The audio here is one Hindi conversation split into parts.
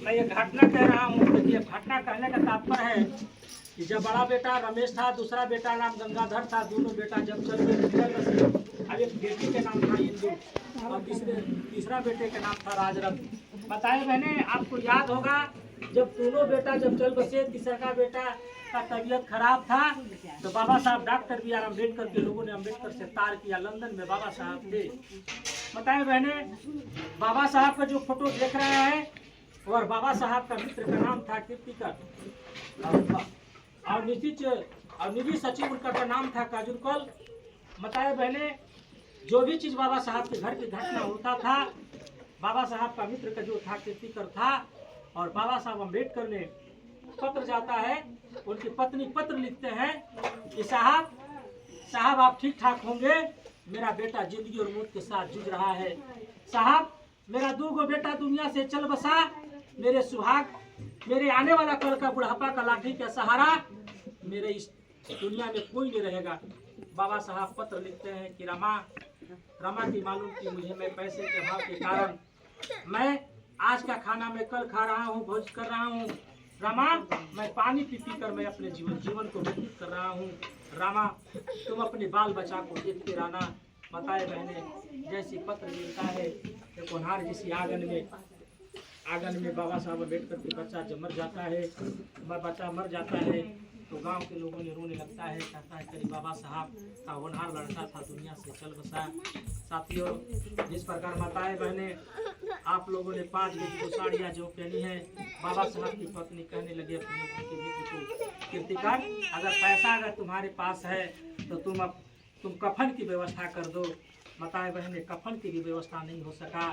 मैं ये घटना कह रहा हूँ। देखिए, घटना कहने का तात्पर्य है कि जब बड़ा बेटा रमेश था, दूसरा बेटा नाम गंगाधर था, दोनों बेटा जब चल बसे, अब एक बेटी के नाम था इंदु और तीसरा बेटे का नाम था राजरत्न। बताए बहने, आपको याद होगा जब दोनों बेटा जब चल बसे, तीसरा बेटा का तबीयत खराब था तो बाबा साहब डॉक्टर बी आर अम्बेडकर के लोगों ने अम्बेडकर से तार किया। लंदन में बाबा साहब थे। बताए बहने, बाबा साहब का जो फोटो देख रहे हैं और बाबा साहब का मित्र का नाम था कीर्तिकर और निधि सचिव उनका का नाम था काजुलकल। बताए बहने, जो भी चीज बाबा साहब के घर की घटना होता था, बाबा साहब का मित्र का जो था कीर्तिकर था और बाबा साहब अम्बेडकर ने पत्र जाता है, उनकी पत्नी पत्र लिखते हैं कि साहब आप ठीक ठाक होंगे, मेरा बेटा जिंदगी और मौत के साथ जूझ रहा है। साहब, मेरा 2 बेटा दुनिया से चल बसा, मेरे सुहाग, मेरे आने वाला कल का बुढ़ापा का लाठी का सहारा, मेरे इस दुनिया में कोई नहीं रहेगा। बाबा साहब पत्र लिखते हैं कि रमा की मालूम की मुझे, मैं पैसे के अभाव के कारण मैं आज का खाना मैं कल खा रहा हूँ, भोज कर रहा हूँ। रमा, मैं पानी पी कर मैं अपने जीवन को व्यतीत कर रहा हूँ। रामा, तुम अपने बाल बच्चा को देखते रहना। बताए बहने, जैसी पत्र मिलता है एक कोन्हार जैसी आंगन में बाबा साहब अम्बेडकर के बच्चा जब मर जाता है, बच्चा मर जाता है तो गांव के लोगों ने रोने लगता है, कहता है कि बाबा साहब का होनहार लड़का था, दुनिया से चल बसा। साथियों, जिस प्रकार माताएं बहने आप लोगों ने 5 गज की साड़ियाँ जो पहनी है, बाबा साहब की पत्नी कहने लगे अपने मित्र को, कीर्तिकर, अगर पैसा अगर तुम्हारे पास है तो तुम कफन की व्यवस्था कर दो। माताएं बहने, कफन की भी व्यवस्था नहीं हो सका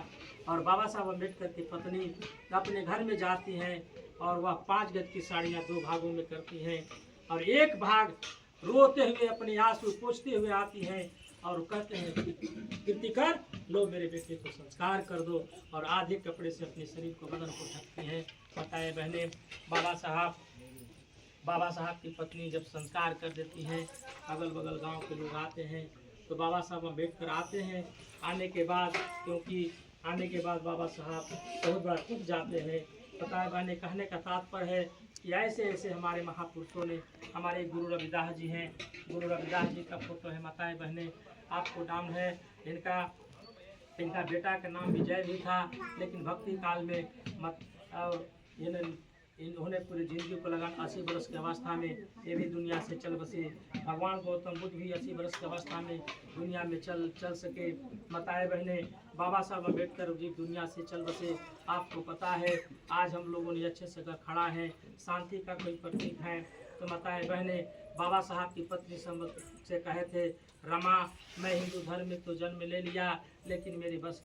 और बाबा साहब अम्बेडकर की पत्नी अपने घर में जाती हैं और वह 5 गज की साड़ियाँ 2 भागों में करती हैं और एक भाग रोते हुए अपने आंसू पोंछते हुए आती हैं और कहते हैं कीर्तिकर, लो मेरे बेटे को संस्कार कर दो, और आधे कपड़े से अपने शरीर को, बदन को ढकती हैं। बताए बहने, बाबा साहब की पत्नी जब संस्कार कर देती हैं, अगल बगल गांव के लोग आते हैं तो बाबा साहब अम्बेडकर आते हैं। आने के बाद बाबा साहब बहुत बड़ा टूट जाते हैं। बताए बहने, कहने का तात्पर्य है कि ऐसे ऐसे हमारे महापुरुषों ने, हमारे गुरु रविदास जी हैं, गुरु रविदास जी का फोटो है। माताएं बहने, आपको नाम है, इनका बेटा का नाम विजय भी था, लेकिन भक्ति काल में इन्होंने पूरी जिंदगी को लगा 80 वर्ष की अवस्था में ये भी दुनिया से चल बसे। भगवान गौतम बुद्ध भी 80 वर्ष की अवस्था में दुनिया में चल सके। माताएं बहने, बाबा साहब अम्बेडकर जी दुनिया से चल बसे। आपको पता है आज हम लोगों ने अच्छे से खड़ा है, शांति का कोई प्रतीक है। तो माताएं बहने, बाबा साहब की पत्नी से कहे थे, रमा, मैं हिंदू धर्म में तो जन्म ले लिया, लेकिन मेरे बस